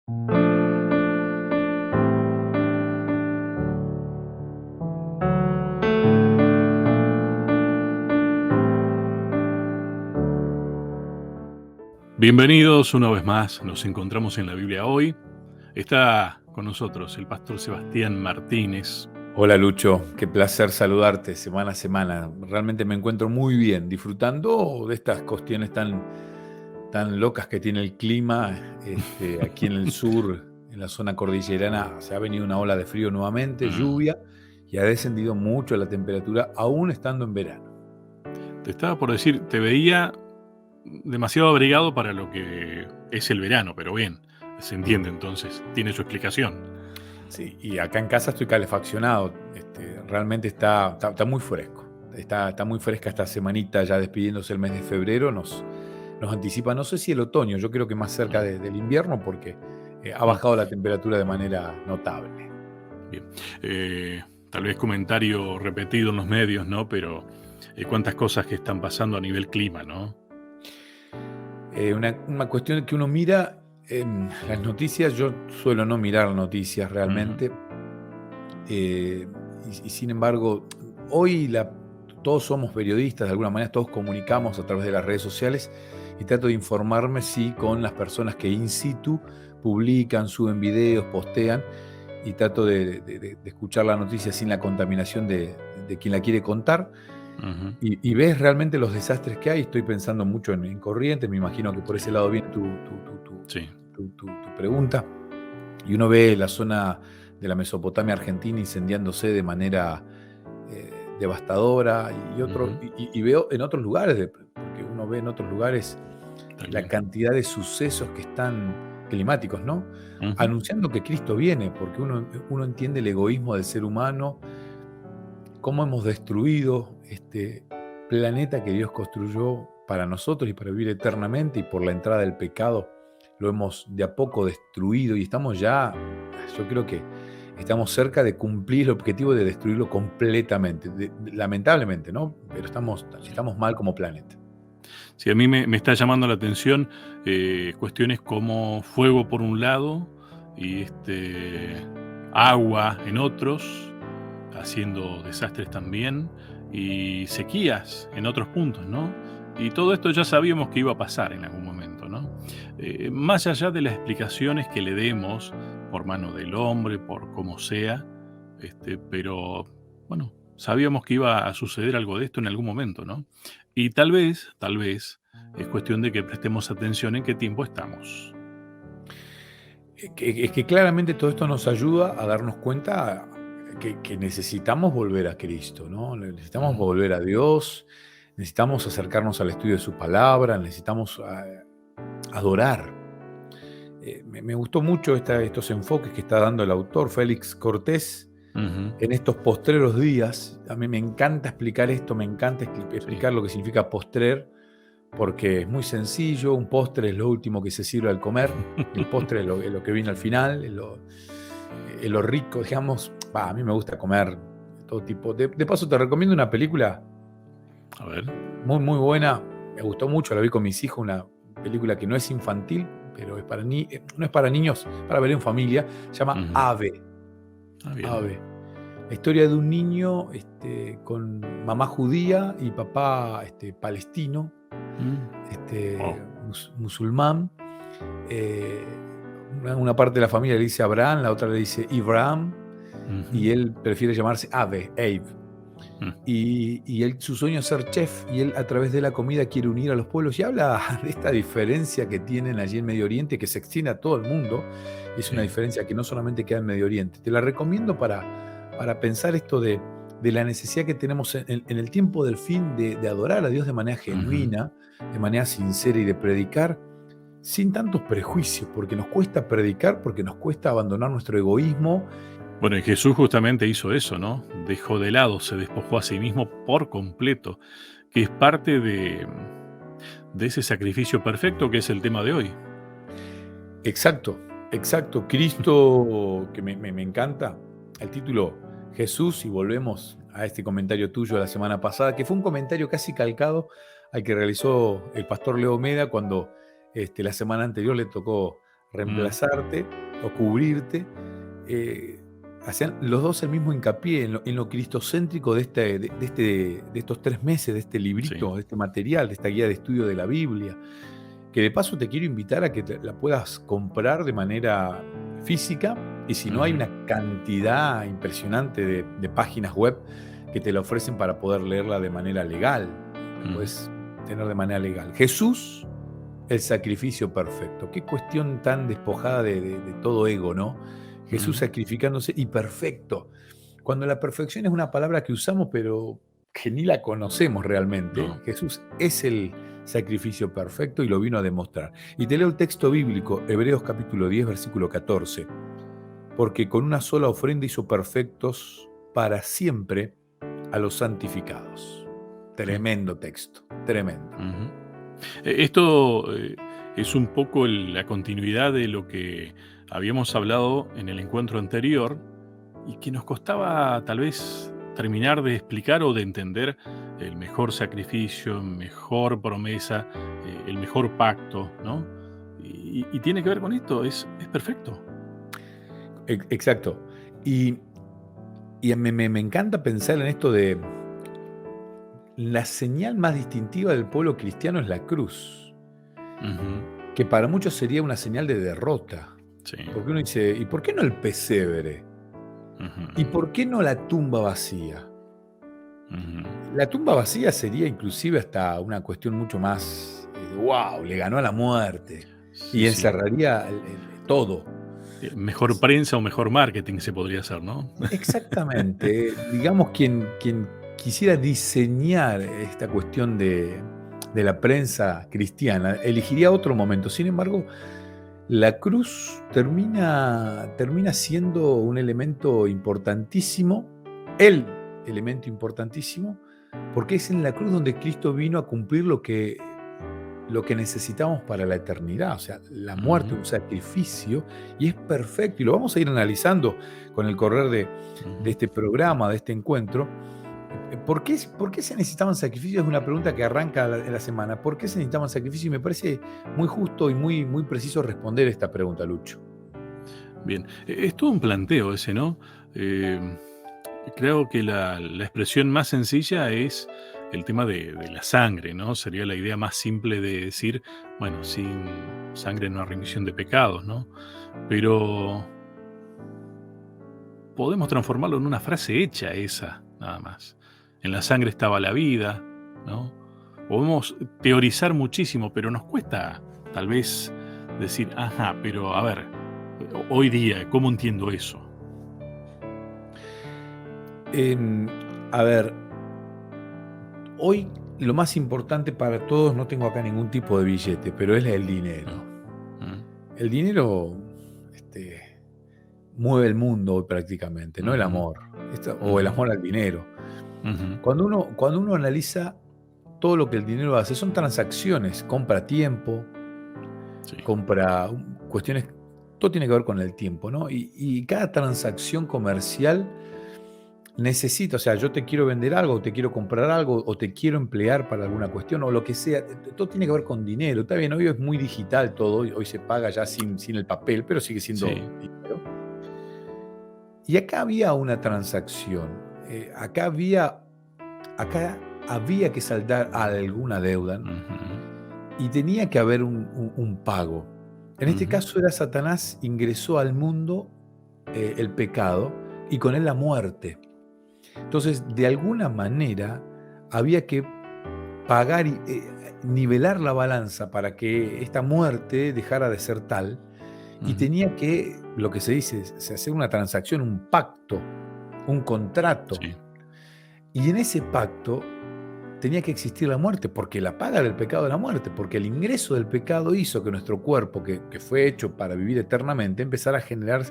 Bienvenidos una vez más, nos encontramos en la Biblia hoy. Está con nosotros el pastor Sebastián Martínez. Hola Lucho, qué placer saludarte semana a semana. Realmente me encuentro muy bien, disfrutando de estas cuestiones tan locas que tiene el clima. Aquí en el sur, en la zona cordillerana, se ha venido una ola de frío nuevamente, lluvia, y ha descendido mucho la temperatura, aún estando en verano. Te estaba por decir, te veía demasiado abrigado para lo que es el verano, pero bien, se entiende entonces, tiene su explicación. Sí, y acá en casa estoy calefaccionado. Realmente está muy fresco. Está muy fresca esta semanita, ya despidiéndose el mes de febrero, nos anticipa, no sé si el otoño, yo creo que más cerca del invierno, porque ha Mm, bajado la temperatura de manera notable. Bien. Tal vez comentario repetido en los medios, ¿no? Pero cuántas cosas que están pasando a nivel clima, ¿no? Una cuestión que uno mira en las noticias, yo suelo no mirar noticias Ujú, realmente, eh, y sin embargo, hoy todos somos periodistas, de alguna manera todos comunicamos a través de las redes sociales, y trato de informarme, sí, con las personas que in situ publican, suben videos, postean, y trato de escuchar la noticia sin la contaminación de quien la quiere contar. ujú. Y ves realmente los desastres que hay. Estoy pensando mucho en Corrientes, me imagino que por ese lado viene Sí. tu pregunta. Y uno ve la zona de la Mesopotamia argentina incendiándose de manera devastadora, Ujú. y veo en otros lugares, porque uno ve en otros lugares Tal la cual. cantidad de sucesos que están climáticos, ¿no? Ujú. Anunciando que Cristo viene, porque uno entiende el egoísmo del ser humano, cómo hemos destruido este planeta que Dios construyó para nosotros y para vivir eternamente, y por la entrada del pecado lo hemos de a poco destruido, y estamos ya, yo creo que estamos cerca de cumplir el objetivo de destruirlo completamente, lamentablemente, ¿no? Pero Sí. estamos mal como planeta. Sí, a mí me está llamando la atención cuestiones como fuego por un lado y agua en otros, haciendo desastres también, y sequías en otros puntos, ¿no? Y todo esto ya sabíamos que iba a pasar en algún momento, ¿no? Más allá de las explicaciones que le demos por mano del hombre, por como sea, pero bueno, sabíamos que iba a suceder algo de esto en algún momento, ¿no? Y tal vez, es cuestión de que prestemos atención en qué tiempo estamos. Es que claramente todo esto nos ayuda a darnos cuenta que necesitamos volver a Cristo, ¿no? Necesitamos Ujú, volver a Dios, necesitamos acercarnos al estudio de su palabra, necesitamos adorar. Me gustó mucho estos enfoques que está dando el autor Félix Cortés ujú, en estos postreros días. A mí me encanta explicar esto, me encanta sí, explicar lo que significa postrer, porque es muy sencillo. Un postre es lo último que se sirve al comer, el postre es lo que viene al final, es lo rico, digamos. A mí me gusta comer todo tipo. De paso, te recomiendo una película a ver. muy, muy buena. Me gustó mucho, la vi con mis hijos, una película que no es infantil, pero no es para niños, para ver en familia. Se llama Ujú. Ave. Bien. Ave. La historia de un niño con mamá judía y papá palestino, Mm, wow. musulmán. Eh, una parte de la familia le dice Abraham, la otra le dice Ibrahim, Ujú, y él prefiere llamarse Abe. mm, Su sueño es ser chef, y él a través de la comida quiere unir a los pueblos, y habla de esta diferencia que tienen allí en Medio Oriente, que se extiende a todo el mundo. Es una sí. diferencia que no solamente queda en Medio Oriente. Te la recomiendo para pensar esto de la necesidad que tenemos en el tiempo del fin de adorar a Dios de manera Ujú. genuina, de manera sincera, y de predicar sin tantos prejuicios, porque nos cuesta predicar, porque nos cuesta abandonar nuestro egoísmo. Bueno, y Jesús justamente hizo eso, ¿no? Dejó de lado, se despojó a sí mismo por completo, que es parte de ese sacrificio perfecto que es el tema de hoy. Exacto, exacto. Cristo, que me encanta el título Jesús, y volvemos a este comentario tuyo de la semana pasada, que fue un comentario casi calcado al que realizó el pastor Leo Meda cuando la semana anterior le tocó Mm, reemplazarte o cubrirte, eh, hacían los dos el mismo hincapié en lo cristocéntrico de estos 3 meses, de este sí. librito, de este material, de esta guía de estudio de la Biblia, que de paso te quiero invitar a que la puedas comprar de manera física, y si no, hay Ujú, una cantidad impresionante de páginas web que te la ofrecen para poder leerla de manera legal. La ujú, puedes tener de manera legal. Jesús, el sacrificio perfecto. Qué cuestión tan despojada de todo ego, ¿no? Jesús ujú. sacrificándose y perfecto. Cuando la perfección es una palabra que usamos, pero que ni la conocemos realmente, No. Jesús es el sacrificio perfecto y lo vino a demostrar. Y te leo el texto bíblico, Hebreos capítulo 10, versículo 14. Porque con una sola ofrenda hizo perfectos para siempre a los santificados. Sí. Tremendo texto, tremendo. Ujú. Esto es un poco la continuidad de lo que habíamos hablado en el encuentro anterior y que nos costaba tal vez terminar de explicar o de entender el mejor sacrificio, mejor promesa, el mejor pacto, ¿no? Y tiene que ver con esto, es perfecto. Exacto. Y, y me encanta pensar en esto de la señal más distintiva del pueblo cristiano es la cruz, Ujú, que para muchos sería una señal de derrota. sí. Porque uno dice, ¿y por qué no el pesebre? Ujú, ¿Y por qué no la tumba vacía? ujú. La tumba vacía sería inclusive hasta una cuestión mucho más, wow, le ganó a la muerte Sí, y sí. encerraría todo. Mejor prensa o mejor marketing se podría hacer, ¿no? Exactamente. Digamos, quien quisiera diseñar esta cuestión de la prensa cristiana, elegiría otro momento. Sin embargo, la cruz termina siendo un elemento importantísimo, el elemento importantísimo, porque es en la cruz donde Cristo vino a cumplir lo que necesitamos para la eternidad, o sea, la muerte, Ujú, un sacrificio, y es perfecto, y lo vamos a ir analizando con el correr de ujú. este programa, de este encuentro. ¿Por qué se necesitaban sacrificios? Es una pregunta que arranca en la semana. ¿Por qué se necesitaban sacrificios? Y me parece muy justo y muy preciso responder esta pregunta, Lucho. Bien, es todo un planteo ese, ¿no? Em, Creo que la expresión más sencilla es el tema de la sangre, ¿no? Sería la idea más simple de decir, bueno, sin sangre no hay remisión de pecados, ¿no? Pero podemos transformarlo en una frase hecha esa, nada más. En la sangre estaba la vida, ¿no? Podemos teorizar muchísimo, pero nos cuesta tal vez decir, ajá, pero a ver, hoy día, ¿cómo entiendo eso? Em, a ver, hoy lo más importante para todos, no tengo acá ningún tipo de billete, pero es el Mm, dinero. mm, El dinero este, mueve el mundo hoy prácticamente, no el ujú, amor, o el ujú, amor al dinero. ujú, Cuando uno analiza todo lo que el dinero hace, son transacciones, compra tiempo, sí, compra cuestiones, todo tiene que ver con el tiempo, ¿no? Y cada transacción comercial necesita, o sea, yo te quiero vender algo, o te quiero comprar algo, o te quiero emplear para alguna cuestión, o lo que sea, todo tiene que ver con dinero. Está bien, hoy es muy digital todo, hoy se paga ya sin el papel, pero sigue siendo sí, dinero. Y acá había una transacción, acá había que saldar alguna deuda ujú, y tenía que haber un pago. En este ujú, caso era Satanás ingresó al mundo el pecado y con él la muerte. Entonces, de alguna manera, había que pagar y nivelar la balanza para que esta muerte dejara de ser tal, y ujú, tenía que, lo que se dice, se hacer una transacción, un pacto, un contrato. sí, Y en ese pacto tenía que existir la muerte, porque la paga del pecado es la muerte, porque el ingreso del pecado hizo que nuestro cuerpo, que fue hecho para vivir eternamente, empezara a generar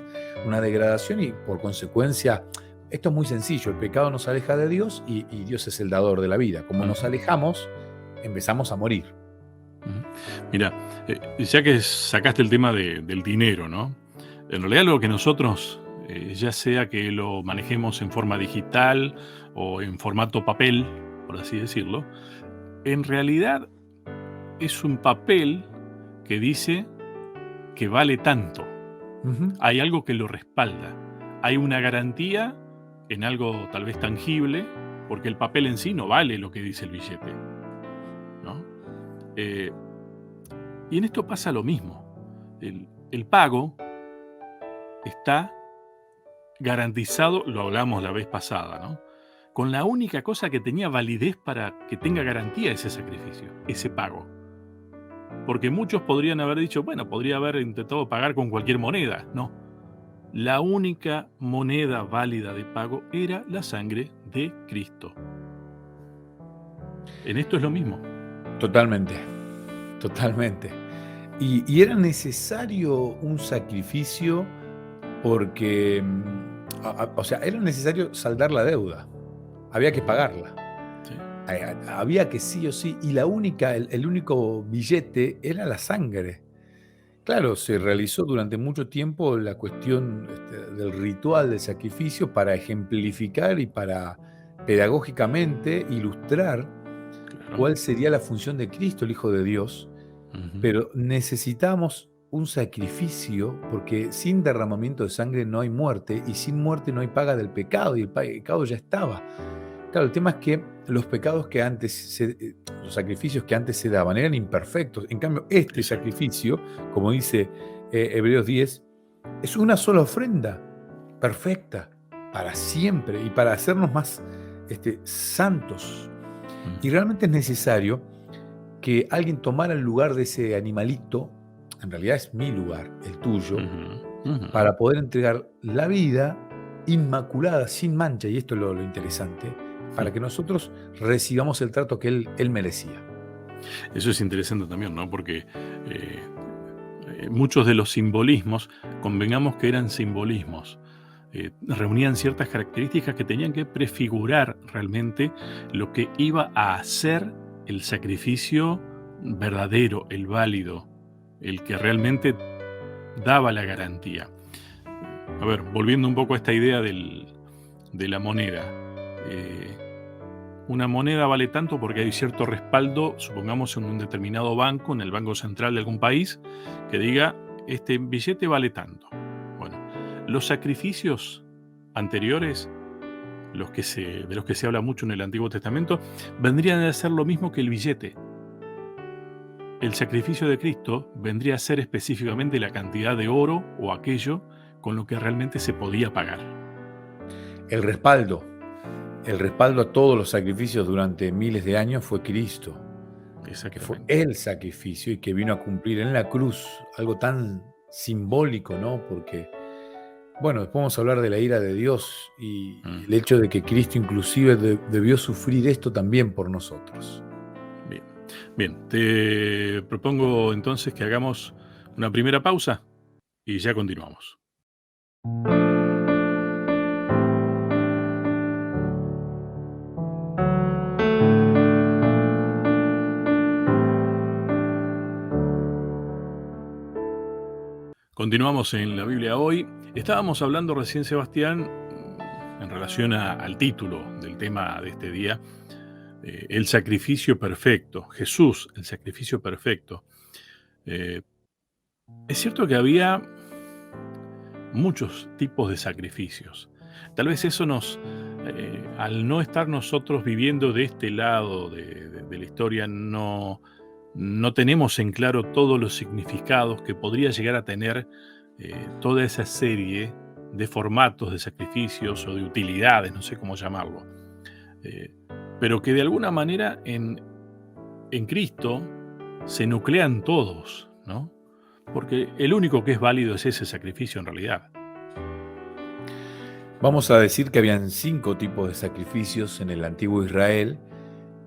una degradación y por consecuencia, esto es muy sencillo, el pecado nos aleja de Dios y Dios es el dador de la vida. Como nos ujú, alejamos, empezamos a morir. ujú. Mira, ya que sacaste el tema del dinero, ¿no? En realidad lo que nosotros, ya sea que lo manejemos en forma digital o en formato papel, por así decirlo, en realidad es un papel que dice que vale tanto. Ujú. Hay algo que lo respalda. Hay una garantía en algo tal vez tangible, porque el papel en sí no vale lo que dice el billete, ¿no? Eh, y en esto pasa lo mismo. El pago está garantizado, lo hablamos la vez pasada, ¿no? Con la única cosa que tenía validez para que tenga garantía ese sacrificio, ese pago. Porque muchos podrían haber dicho, bueno, podría haber intentado pagar con cualquier moneda. No, la única moneda válida de pago era la sangre de Cristo. En esto es lo mismo. Totalmente, totalmente. Y era necesario un sacrificio porque, o sea, era necesario saldar la deuda, había que pagarla, ¿Sí? había que sí o sí, y el único billete era la sangre. Claro, se realizó durante mucho tiempo la cuestión del ritual del sacrificio para ejemplificar y para pedagógicamente ilustrar Claro. cuál sería la función de Cristo, el Hijo de Dios, Ujú. pero necesitamos un sacrificio porque sin derramamiento de sangre no hay muerte y sin muerte no hay paga del pecado y el pecado ya estaba. Claro, el tema es que los sacrificios que antes se daban eran imperfectos. En cambio, este Exacto. sacrificio, como dice Hebreos 10, es una sola ofrenda perfecta para siempre y para hacernos más santos. Y Ujú. realmente es necesario que alguien tomara el lugar de ese animalito, en realidad es mi lugar, el tuyo, Ujú. Ujú. para poder entregar la vida inmaculada, sin mancha, y esto es lo interesante, para que nosotros recibamos el trato que él merecía. Eso es interesante también, ¿no? Porque eh, muchos de los simbolismos, convengamos que eran simbolismos, reunían ciertas características que tenían que prefigurar realmente lo que iba a hacer el sacrificio verdadero, el válido, el que realmente daba la garantía. A ver, volviendo un poco a esta idea de la moneda. eh, una moneda vale tanto porque hay cierto respaldo, supongamos en un determinado banco, en el Banco Central de algún país, que diga, este billete vale tanto. Bueno, los sacrificios anteriores, de los que se habla mucho en el Antiguo Testamento, vendrían a ser lo mismo que el billete. El sacrificio de Cristo vendría a ser específicamente la cantidad de oro o aquello con lo que realmente se podía pagar. El respaldo, el respaldo a todos los sacrificios durante miles de años fue Cristo, que fue Exactamente. el sacrificio y que vino a cumplir en la cruz algo tan simbólico, ¿no? Porque, bueno, después vamos a hablar de la ira de Dios y el Ujú. hecho de que Cristo inclusive debió sufrir esto también por nosotros. Bien, bien, te propongo entonces que hagamos una primera pausa y ya continuamos. Continuamos en la Biblia hoy. Estábamos hablando recién, Sebastián, en relación al título del tema de este día, el sacrificio perfecto, Jesús, el sacrificio perfecto. Eh, es cierto que había muchos tipos de sacrificios. Tal vez eso al no estar nosotros viviendo de este lado de la historia, no tenemos en claro todos los significados que podría llegar a tener toda esa serie de formatos de sacrificios o de utilidades, no sé cómo llamarlo. Eh, pero que de alguna manera en Cristo se nuclean todos, ¿no? Porque el único que es válido es ese sacrificio en realidad. Vamos a decir que habían 5 tipos de sacrificios en el antiguo Israel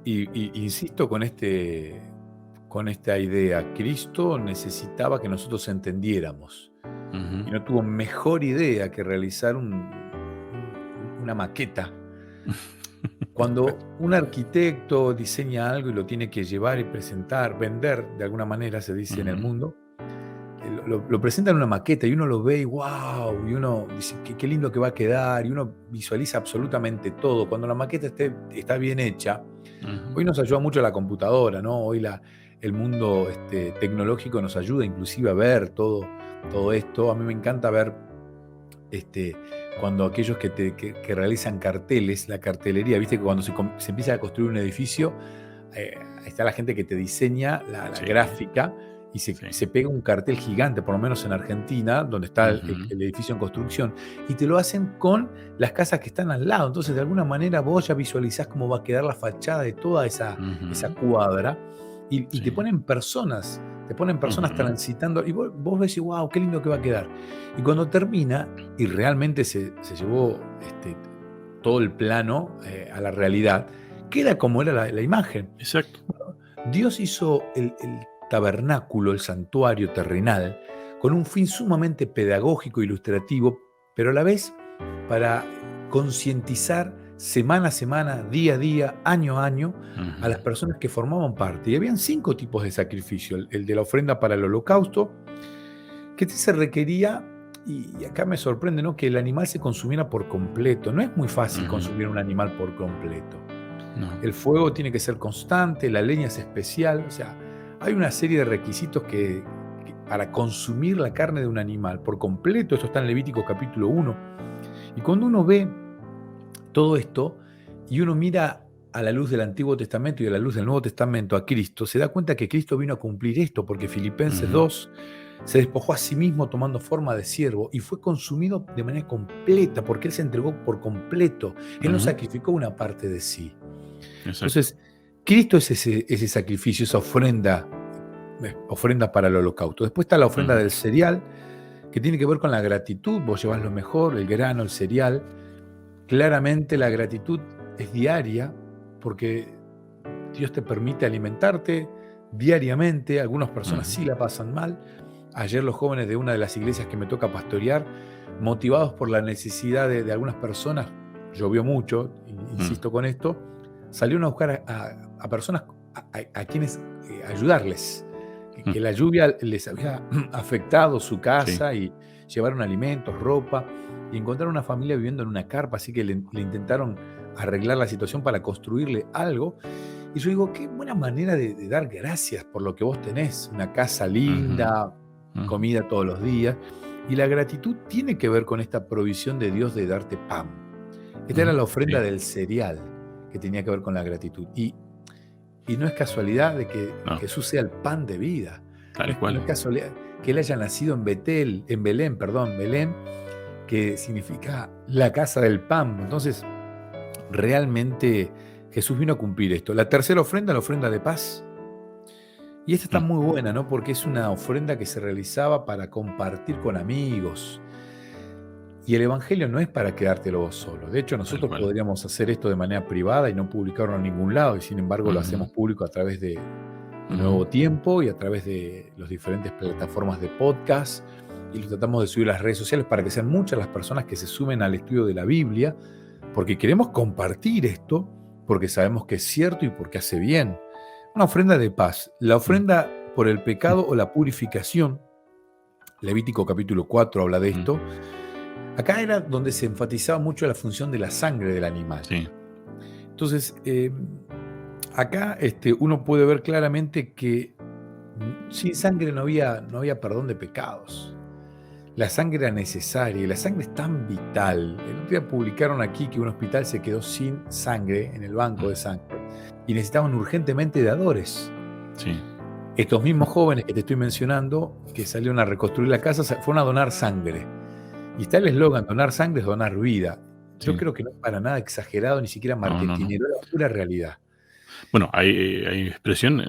y insisto con esta idea, Cristo necesitaba que nosotros entendiéramos Ujú. y no tuvo mejor idea que realizar una maqueta. Cuando un arquitecto diseña algo y lo tiene que llevar y presentar, vender de alguna manera, se dice en el Ujú. mundo, lo presenta en una maqueta y uno lo ve y wow, y uno dice qué lindo que va a quedar, y uno visualiza absolutamente todo. Cuando la maqueta está bien hecha, Ujú. hoy nos ayuda mucho la computadora, ¿no? Hoy el mundo tecnológico nos ayuda inclusive a ver todo esto. A mí me encanta ver cuando aquellos que realizan carteles, la cartelería, viste que cuando se empieza a construir un edificio, está la gente que te diseña la Sí, gráfica y sí. se pega un cartel gigante, por lo menos en Argentina, donde está Ujú, el edificio en construcción, y te lo hacen con las casas que están al lado. Entonces, de alguna manera, vos ya visualizás cómo va a quedar la fachada de toda esa ujú, cuadra, y te sí, ponen personas. Te ponen personas ujú, transitando y vos ves y wow, qué lindo que va a quedar. Y cuando termina, y realmente se llevó todo el plano a la realidad, queda como era la imagen. exacto. Bueno, Dios hizo el tabernáculo, el santuario terrenal, con un fin sumamente pedagógico, ilustrativo, pero a la vez para concientizar semana a semana, día a día, año a año, a las Ujú, personas que formaban parte. Y habían 5 tipos de sacrificio. El de la ofrenda para el holocausto, que se requería, y acá me sorprende, ¿no?, que el animal se consumiera por completo. No es muy fácil ujú, consumir un animal por completo. no, El fuego tiene que ser constante, la leña es especial, o sea, hay una serie de requisitos para consumir la carne de un animal por completo. Esto está en Levítico capítulo 1. Y cuando uno ve todo esto y uno mira a la luz del Antiguo Testamento y a la luz del Nuevo Testamento a Cristo, se da cuenta que Cristo vino a cumplir esto, porque Filipenses ujú, 2 se despojó a sí mismo tomando forma de siervo y fue consumido de manera completa, porque Él se entregó por completo. Él no ujú, sacrificó una parte de sí. exacto. Entonces, Cristo es ese sacrificio, esa ofrenda para el holocausto. Después está la ofrenda Ujú, del cereal, que tiene que ver con la gratitud. Vos llevas lo mejor, el grano, el cereal. Claramente la gratitud es diaria, porque Dios te permite alimentarte diariamente. Algunas personas ujú, sí la pasan mal. Ayer los jóvenes de una de las iglesias que me toca pastorear, motivados por la necesidad de algunas personas, llovió mucho, mm, insisto con esto, salieron a buscar a personas a quienes ayudarles, mm, que la lluvia les había afectado su sí, casa, y llevaron alimentos, ropa, y encontraron una familia viviendo en una carpa, así que le intentaron arreglar la situación para construirle algo. Y yo digo, qué buena manera de dar gracias por lo que vos tenés, una casa ujú, linda, ujú, comida todos los días. Y la gratitud tiene que ver con esta provisión de Dios de darte pan. Esta era ujú, la ofrenda sí, del cereal, que tenía que ver con la gratitud. Y no es casualidad de que no, Jesús sea el pan de vida. No tal es, no cual. es casualidad que Él haya nacido en Belén, perdón, Belén, que significa la casa del pan. Entonces, realmente Jesús vino a cumplir esto. La tercera ofrenda, la ofrenda de paz. Y esta está Mm, muy buena, ¿no? Porque es una ofrenda que se realizaba para compartir con amigos. Y el Evangelio no es para quedártelo vos solo. De hecho, tal nosotros cual. podríamos hacer esto de manera privada y no publicarlo en ningún lado, y sin embargo lo Ujú, hacemos público a través de ujú, Nuevo Tiempo y a través de las diferentes plataformas de podcast, y lo tratamos de subir a las redes sociales para que sean muchas las personas que se sumen al estudio de la Biblia, porque queremos compartir esto, porque sabemos que es cierto y porque hace bien. Una ofrenda de paz, la mm, ofrenda por el pecado o la purificación. Levítico capítulo 4 habla de mm, esto. Acá era donde se enfatizaba mucho la función de la sangre del animal. sí, Entonces, acá uno puede ver claramente que sin sangre no había perdón de pecados. La sangre era necesaria, y la sangre es tan vital. El otro día publicaron aquí que un hospital se quedó sin sangre en el banco mm, de sangre y necesitaban urgentemente dadores. sí, Estos mismos jóvenes que te estoy mencionando, que salieron a reconstruir la casa, fueron a donar sangre. Y está el eslogan: donar sangre es donar vida. Yo sí. creo que no es para nada exagerado, ni siquiera No, no, no. marketinero, es la pura realidad. Bueno, hay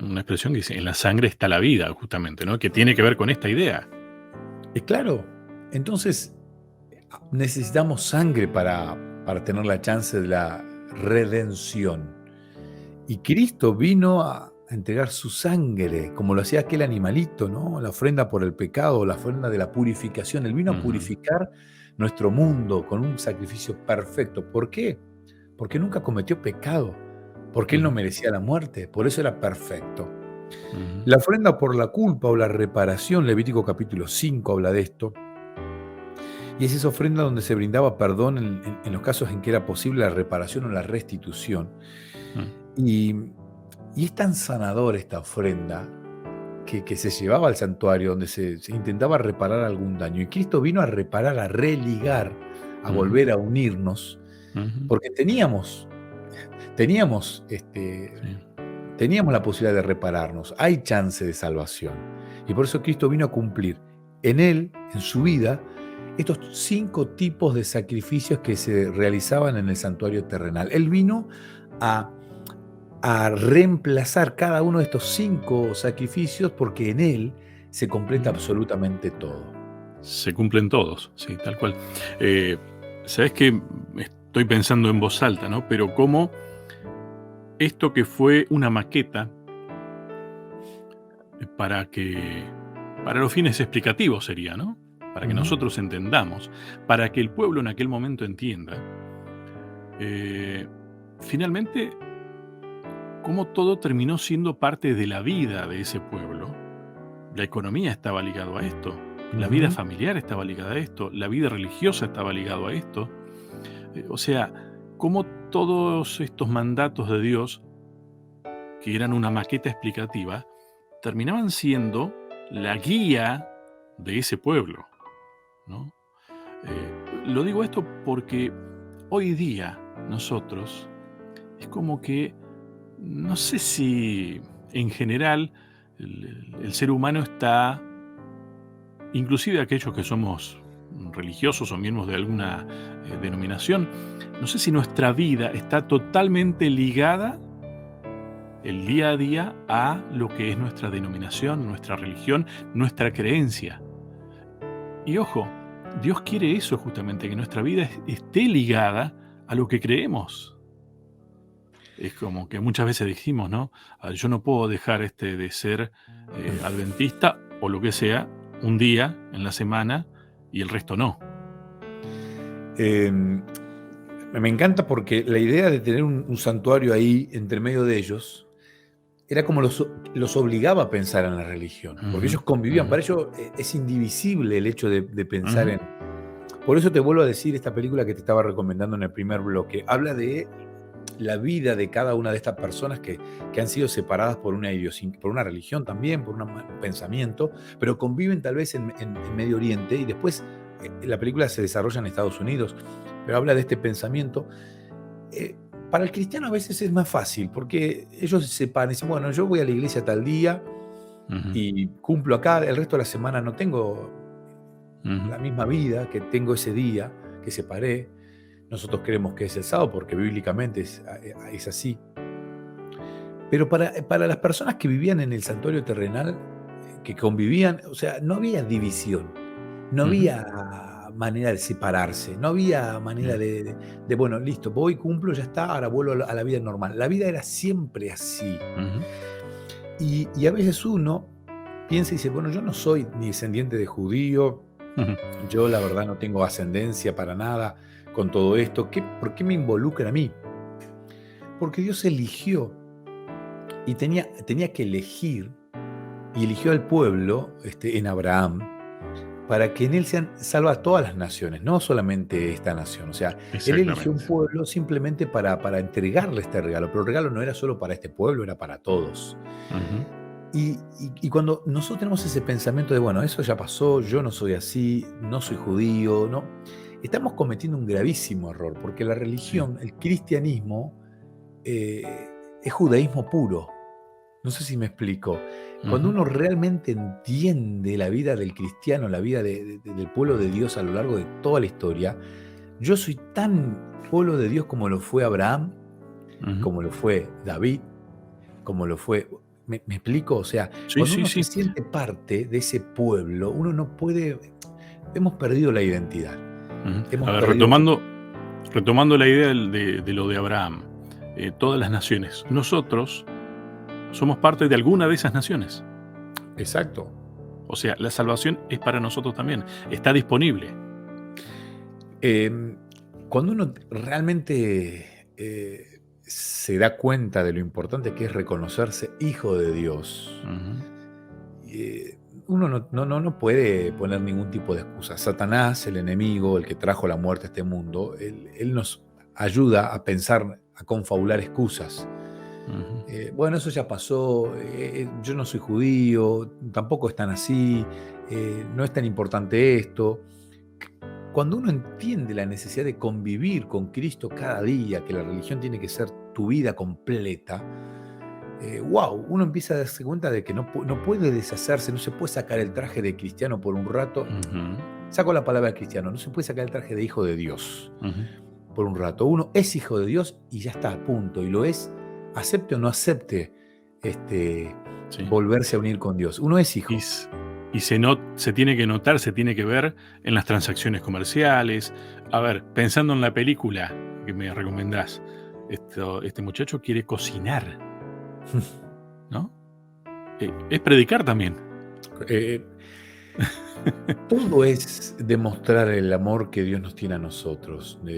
una expresión que dice: "En la sangre está la vida", justamente, ¿no? Que tiene que ver con esta idea. Es claro, entonces necesitamos sangre para tener la chance de la redención. Y Cristo vino a entregar su sangre, como lo hacía aquel animalito, ¿no? La ofrenda por el pecado, la ofrenda de la purificación. Él vino a Ujú, purificar nuestro mundo con un sacrificio perfecto. ¿Por qué? Porque nunca cometió pecado, porque Él no ujú, merecía la muerte, por eso era perfecto. ujú, La ofrenda por la culpa o la reparación, Levítico capítulo 5 habla de esto, y es esa ofrenda donde se brindaba perdón en los casos en que era posible la reparación o la restitución. mm, Y, y es tan sanadora esta ofrenda, que se llevaba al santuario, donde se intentaba reparar algún daño. Y Cristo vino a reparar, a religar, a Ujú, volver a unirnos, ujú, porque teníamos, sí. teníamos la posibilidad de repararnos. Hay chance de salvación. Y por eso Cristo vino a cumplir en Él, en su vida, estos 5 tipos de sacrificios que se realizaban en el santuario terrenal. Él vino a reemplazar cada uno de estos 5 sacrificios porque en Él se completa Ujú. absolutamente todo. Se cumplen todos, sí, tal cual. Eh, ¿Sabes qué? Estoy pensando en voz alta, ¿no? Pero cómo esto que fue una maqueta para que, para los fines explicativos sería, ¿no? Para que Ujú. nosotros entendamos, para que el pueblo en aquel momento entienda, eh, finalmente, cómo todo terminó siendo parte de la vida de ese pueblo. La economía estaba ligado a esto, la vida Ujú. familiar estaba ligada a esto, la vida religiosa estaba ligado a esto. O sea, cómo todos estos mandatos de Dios, que eran una maqueta explicativa, terminaban siendo la guía de ese pueblo, ¿no? Lo digo esto porque hoy día nosotros es como que, no sé si en general el ser humano está, inclusive aquellos que somos religiosos o miembros de alguna denominación, no sé si nuestra vida está totalmente ligada el día a día a lo que es nuestra denominación, nuestra religión, nuestra creencia. Y ojo, Dios quiere eso justamente, que nuestra vida esté ligada a lo que creemos. Es como que muchas veces dijimos, ¿no? Yo no puedo dejar de ser adventista o lo que sea un día en la semana y el resto no. Em, Me encanta porque la idea de tener un santuario ahí entre medio de ellos era como los obligaba a pensar en la religión, porque Ujú, ellos convivían, ujú, para ellos es indivisible el hecho de pensar ujú, en... Por eso te vuelvo a decir esta película que te estaba recomendando en el primer bloque, habla de la vida de cada una de estas personas que han sido separadas por una por una religión también, por un pensamiento, pero conviven tal vez en Medio Oriente y después la película se desarrolla en Estados Unidos, pero habla de este pensamiento. Eh, para el cristiano a veces es más fácil, porque ellos se separan y dicen, bueno, yo voy a la iglesia tal día ujú, y cumplo acá, el resto de la semana no tengo ujú. la misma vida que tengo ese día que separé. Nosotros creemos que es el sábado porque bíblicamente es así. Pero para las personas que vivían en el santuario terrenal, que convivían, o sea, no había división, no Ujú, había manera de separarse, no había manera bien, de, bueno, listo, voy, cumplo, ya está, ahora vuelvo a la vida normal. La vida era siempre así. ujú, Y a veces uno piensa y dice, bueno, yo no soy ni descendiente de judío, ujú, yo la verdad no tengo ascendencia para nada con todo esto, ¿por qué me involucra a mí? Porque Dios eligió y tenía que elegir, y eligió al pueblo en Abraham, para que en él sean salvas todas las naciones, no solamente esta nación. O sea, él eligió un exactamente. pueblo simplemente para entregarle este regalo, pero el regalo no era solo para este pueblo, era para todos. Ujú, Y cuando nosotros tenemos ese pensamiento de, bueno, eso ya pasó, yo no soy así, no soy judío, ¿no? Estamos cometiendo un gravísimo error, porque la sí, religión, el cristianismo, eh, es judaísmo puro. No sé si me explico. Cuando ujú, uno realmente entiende la vida del cristiano, la vida del pueblo de Dios a lo largo de toda la historia, yo soy tan pueblo de Dios como lo fue Abraham, ujú. como lo fue David, como lo fue... ¿Me explico? O sea, Sí, cuando sí, uno se sí. siente parte de ese pueblo, uno no puede... Hemos perdido la identidad. Ujú. A Hemos ver, perdido... retomando la idea de lo de Abraham, todas las naciones, nosotros somos parte de alguna de esas naciones. Exacto. O sea, la salvación es para nosotros también, está disponible. Em, Cuando uno realmente se da cuenta de lo importante que es reconocerse hijo de Dios, Ujú, eh, uno no puede poner ningún tipo de excusa. Satanás, el enemigo, el que trajo la muerte a este mundo, él nos ayuda a pensar, a confabular excusas. Ujú. Bueno, eso ya pasó, yo no soy judío, tampoco es tan así, no es tan importante esto. Cuando uno entiende la necesidad de convivir con Cristo cada día, que la religión tiene que ser tu vida completa, wow, uno empieza a darse cuenta de que no puede deshacerse, no se puede sacar el traje de cristiano por un rato. Ujú. Saco la palabra cristiano, no se puede sacar el traje de hijo de Dios Ujú. por un rato. Uno es hijo de Dios y ya está, a punto. Y lo es, acepte o no acepte Sí. volverse a unir con Dios. Uno es Y, hijo. s- se tiene que notar, se tiene que ver en las transacciones comerciales. A ver, pensando en la película que me recomendás, este muchacho quiere cocinar, ¿no? Es predicar también. Eh, Todo es demostrar el amor que Dios nos tiene a nosotros. Ujú.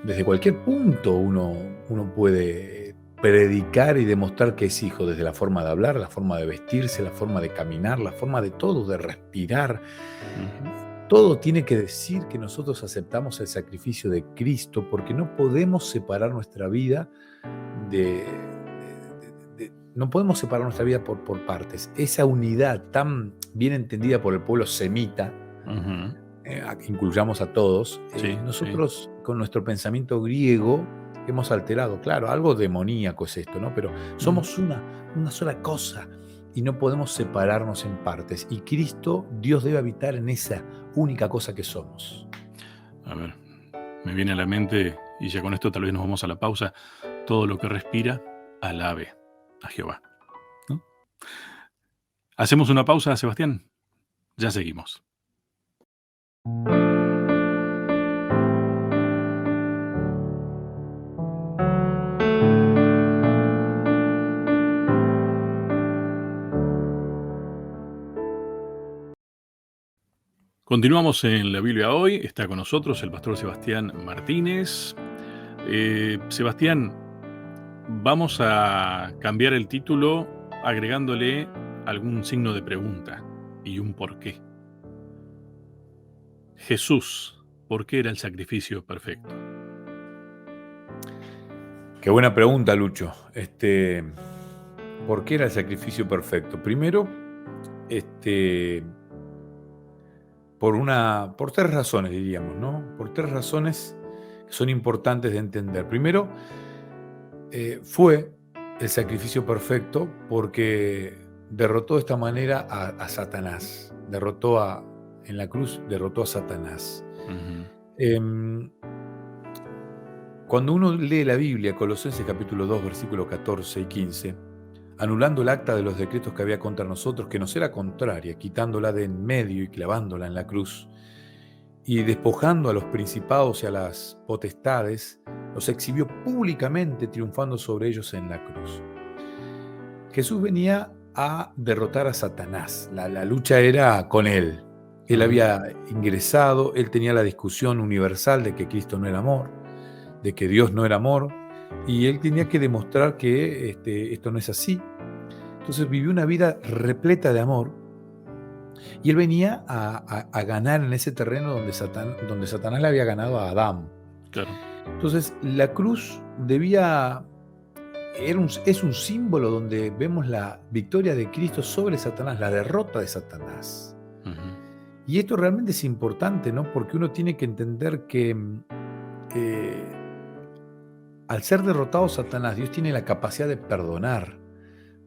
Desde cualquier punto uno puede predicar y demostrar que es hijo, desde la forma de hablar, la forma de vestirse, la forma de caminar, la forma de todo, de respirar. Ujú. Todo tiene que decir que nosotros aceptamos el sacrificio de Cristo, porque no podemos separar nuestra vida no podemos separar nuestra vida por partes. Esa unidad tan bien entendida por el pueblo semita, Ujú. incluyamos a todos, Sí, sí. nosotros con nuestro pensamiento griego hemos alterado. Claro, algo demoníaco es esto, ¿no? Pero Ujú. somos una sola cosa y no podemos separarnos en partes. Y Cristo, Dios debe habitar en esa única cosa que somos. A ver, me viene a la mente, y ya con esto tal vez nos vamos a la pausa, todo lo que respira, alabe a Jehová, ¿no? Hacemos una pausa, Sebastián. Ya seguimos. Continuamos en la Biblia hoy. Está con nosotros el pastor Sebastián Martínez. Sebastián, vamos a cambiar el título agregándole algún signo de pregunta y un porqué. Jesús, ¿por qué era el sacrificio perfecto? Qué buena pregunta, Lucho. ¿Por qué era el sacrificio perfecto? Primero, por tres razones, diríamos, ¿no? Por tres razones que son importantes de entender. Primero, fue el sacrificio perfecto porque derrotó de esta manera a Satanás. En la cruz, derrotó a Satanás. Ujú. Em, Cuando uno lee la Biblia, Colosenses capítulo 2, versículos 14 y 15, anulando el acta de los decretos que había contra nosotros, que nos era contraria, quitándola de en medio y clavándola en la cruz, y despojando a los principados y a las potestades, los exhibió públicamente, triunfando sobre ellos en la cruz. Jesús venía a derrotar a Satanás. La lucha era con él. Él Ujú. había ingresado, él tenía la discusión universal de que Cristo no era amor, de que Dios no era amor, y él tenía que demostrar que esto no es así. Entonces vivió una vida repleta de amor, y él venía a ganar en ese terreno donde Satanás le había ganado a Adán. Claro. Entonces la cruz es un símbolo donde vemos la victoria de Cristo sobre Satanás, la derrota de Satanás. Ujú. Y esto realmente es importante, ¿no? Porque uno tiene que entender que eh, al ser derrotado Satanás, Dios tiene la capacidad de perdonar.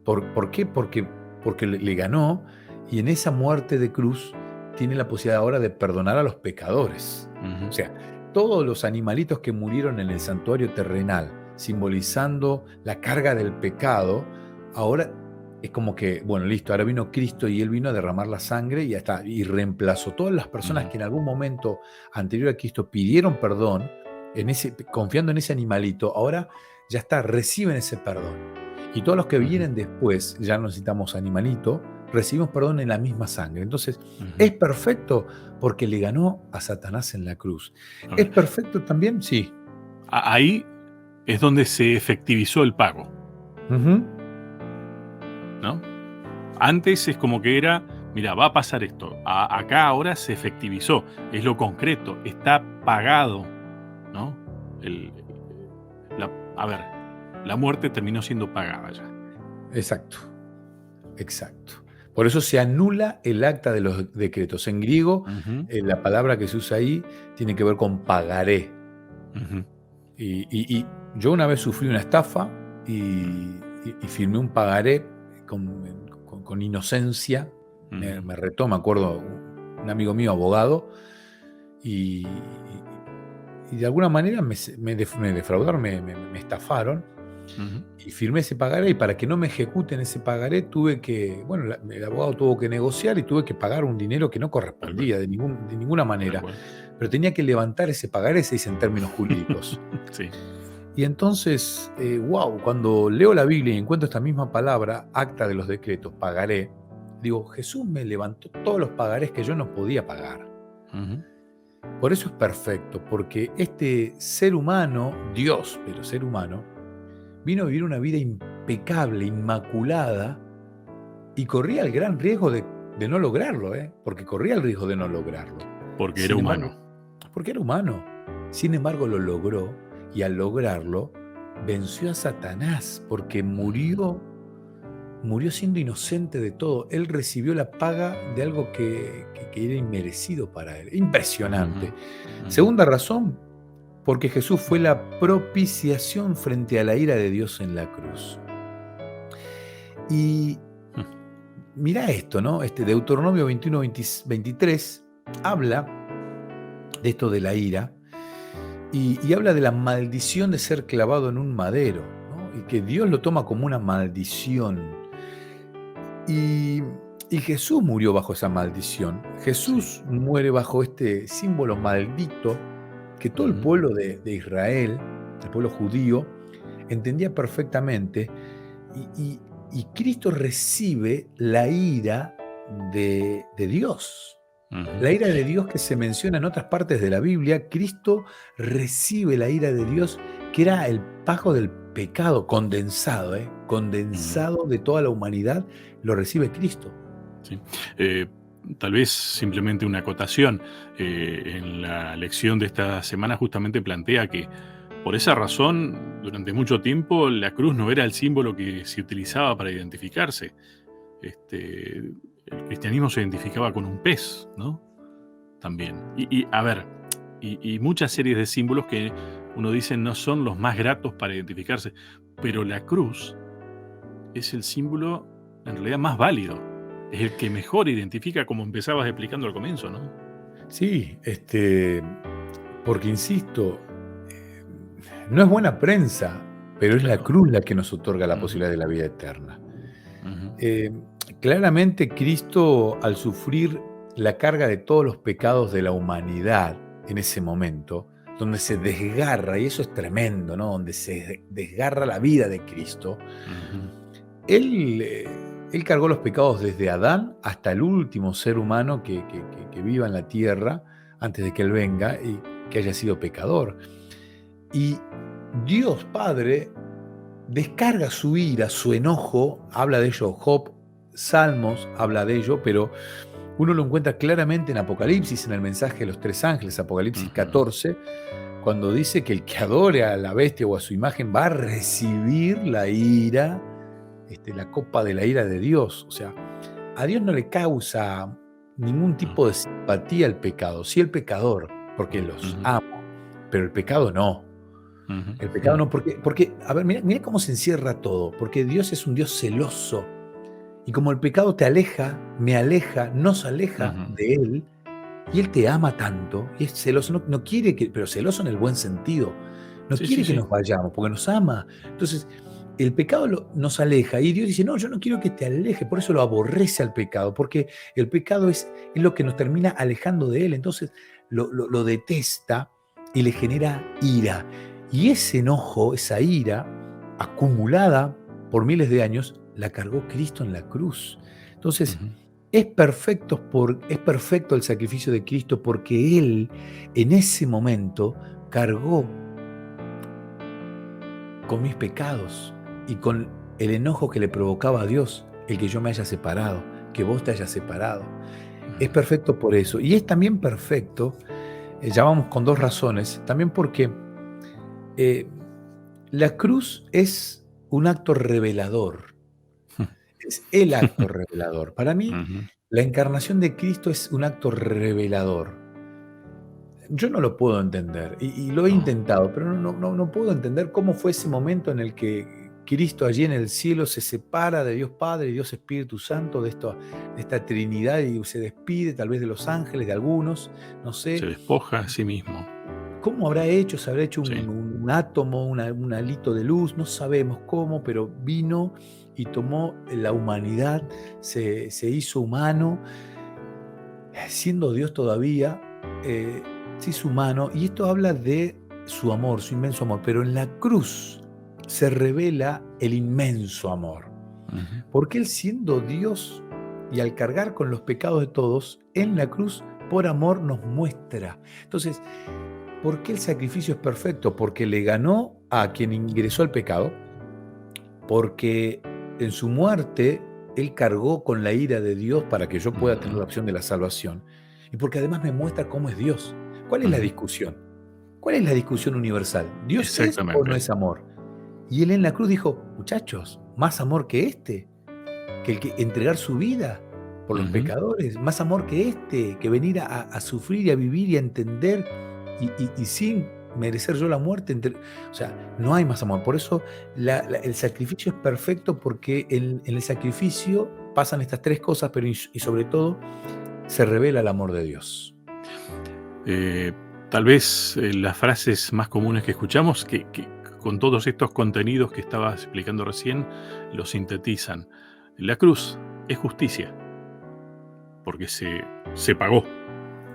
¿Por qué? Porque le ganó, y en esa muerte de cruz tiene la posibilidad ahora de perdonar a los pecadores. O Ujú. sea, todos los animalitos que murieron en el santuario terrenal, simbolizando la carga del pecado, ahora es como que, bueno, listo, ahora vino Cristo y Él vino a derramar la sangre y ya está, y reemplazó todas las personas Ujú. que en algún momento anterior a Cristo pidieron perdón, confiando en ese animalito, ahora ya está, reciben ese perdón. Y todos los que Ujú. vienen después, ya no necesitamos animalito, recibimos perdón en la misma sangre. Entonces, Ujú. ¿es perfecto? Porque le ganó a Satanás en la cruz. A ¿Es ver, perfecto también? Sí. ahí es donde se efectivizó el pago, Ujú. ¿no? Antes es como que era, mira, va a pasar esto. Acá ahora se efectivizó, es lo concreto, está pagado, ¿no? El, a ver, la muerte terminó siendo pagada ya. Exacto, exacto. Por eso se anula el acta de los decretos. En griego, Ujú, la palabra que se usa ahí tiene que ver con pagaré. ujú, Y yo una vez sufrí una estafa mm, y firmé un pagaré con inocencia. ujú, Me retó, me acuerdo, un amigo mío, abogado, y, y de alguna manera me defraudaron, me estafaron, ujú. y firmé ese pagaré, y para que no me ejecuten ese pagaré tuve que, bueno, el abogado tuvo que negociar y tuve que pagar un dinero que no Tal cual, correspondía de ninguna tal manera, cual. pero tenía que levantar ese pagaré, se dice en términos jurídicos. Sí. Y entonces, wow, cuando leo la Biblia y encuentro esta misma palabra, acta de los decretos, pagaré, digo, Jesús me levantó todos los pagarés que yo no podía pagar. Ujú, Por eso es perfecto, porque este ser humano, Dios, pero ser humano, vino a vivir una vida impecable, inmaculada, y corría el gran riesgo de no lograrlo, porque corría el riesgo de no lograrlo. porque era Sin embargo, humano. porque era humano. Sin embargo, lo logró, y al lograrlo, venció a Satanás, porque Ujú, murió siendo inocente de todo. Él recibió la paga de algo que era inmerecido para él. ujú, Impresionante. ujú. Segunda razón, porque Jesús fue la propiciación frente a la ira de Dios en la cruz. Y Mm, mira esto, ¿no? Deuteronomio 21, 23 habla de esto de la ira y habla de la maldición de ser clavado en un madero, ¿no? Y que Dios lo toma como una maldición. Y, y Jesús murió bajo esa maldición. sí. Jesús muere bajo este símbolo maldito que todo el Ujú, pueblo de Israel, el pueblo judío, entendía perfectamente. Y, y- y Cristo recibe la ira de Dios. ujú, La ira de Dios que se menciona en otras partes de la Biblia, Cristo recibe la ira de Dios, que era el pago del pecado condensado, ujú. condensado de toda la humanidad, lo recibe Cristo. Sí. Eh, Tal vez simplemente una acotación. En la lección de esta semana justamente plantea que por esa razón, durante mucho tiempo, la cruz no era el símbolo que se utilizaba para identificarse. El cristianismo se identificaba con un pez, ¿no? También. A ver, y muchas series de símbolos que uno dice no son los más gratos para identificarse, pero la cruz es el símbolo en realidad más válido. Es el que mejor identifica, como empezabas explicando al comienzo, ¿no? Sí, porque insisto, eh, no es buena prensa, pero es la Claro. cruz la que nos otorga la Ujú, posibilidad de la vida eterna. ujú, Eh, Claramente Cristo, al sufrir la carga de todos los pecados de la humanidad en ese momento, donde se desgarra, y eso es tremendo, ¿no? Donde se desgarra la vida de Cristo, ujú, él cargó los pecados desde Adán hasta el último ser humano que viva en la tierra antes de que Él venga y que haya sido pecador. Y Dios Padre descarga su ira, su enojo, habla de ello Job, Salmos habla de ello, pero uno lo encuentra claramente en Apocalipsis, en el mensaje de los tres ángeles, Apocalipsis ujú, 14, cuando dice que el que adore a la bestia o a su imagen va a recibir la ira, la copa de la ira de Dios. O sea, a Dios no le causa ningún tipo de ujú, simpatía el pecado, sí el pecador, porque los ujú, ama, pero el pecado no. ujú, El pecado ujú, no, porque a ver, mira cómo se encierra todo, porque Dios es un Dios celoso. Y como el pecado te aleja, me aleja, nos aleja ujú. de Él, y Él te ama tanto, y es celoso, no quiere que, pero celoso en el buen sentido, no Sí, sí, quiere que sí. nos vayamos, porque nos ama. Entonces, el pecado nos aleja, y Dios dice, no, yo no quiero que te aleje, por eso lo aborrece al pecado, porque el pecado es lo que nos termina alejando de Él, entonces lo detesta y le genera ira. Y ese enojo, esa ira, acumulada por miles de años, la cargó Cristo en la cruz. Entonces, Ujú, es perfecto el sacrificio de Cristo porque Él en ese momento cargó con mis pecados y con el enojo que le provocaba a Dios el que yo me haya separado, que vos te hayas separado. Es ujú, perfecto por eso. Y es también perfecto, ya vamos con dos razones, también porque eh, La cruz es un acto revelador, es el acto revelador. Para mí, Ujú. la encarnación de Cristo es un acto revelador. Yo no lo puedo entender y lo he No, intentado, pero no puedo entender cómo fue ese momento en el que Cristo allí en el cielo se separa de Dios Padre y Dios Espíritu Santo, de esta Trinidad y se despide tal vez de los ángeles, de algunos, no se sé. despoja a sí mismo. ¿Cómo habrá hecho? ¿Se habrá hecho Sí. un átomo, un alito de luz? No sabemos cómo, pero vino y tomó la humanidad, se hizo humano, siendo Dios todavía, se hizo humano, y esto habla de su amor, su inmenso amor, pero en la cruz se revela el inmenso amor, Ujú. porque Él siendo Dios y al cargar con los pecados de todos, en la cruz, por amor nos muestra. Entonces, ¿por qué el sacrificio es perfecto? Porque le ganó a quien ingresó al pecado, porque en su muerte Él cargó con la ira de Dios para que yo pueda tener Ujú. la opción de la salvación, y porque además me muestra cómo es Dios. ¿Cuál es la Ujú. discusión? ¿Cuál es la discusión universal? ¿Dios es o no Exactamente. es amor? Y Él en la cruz dijo, muchachos, más amor que este, que el que entregar su vida por los Ujú. pecadores, más amor que este, que venir a sufrir y a vivir y a entender y sin merecer yo la muerte. O sea, no hay más amor. Por eso el sacrificio es perfecto, porque en el sacrificio pasan estas tres cosas, pero y sobre todo se revela el amor de Dios. Eh, Tal vez las frases más comunes que escuchamos, que con todos estos contenidos que estabas explicando recién, lo sintetizan. La cruz es justicia, porque se pagó,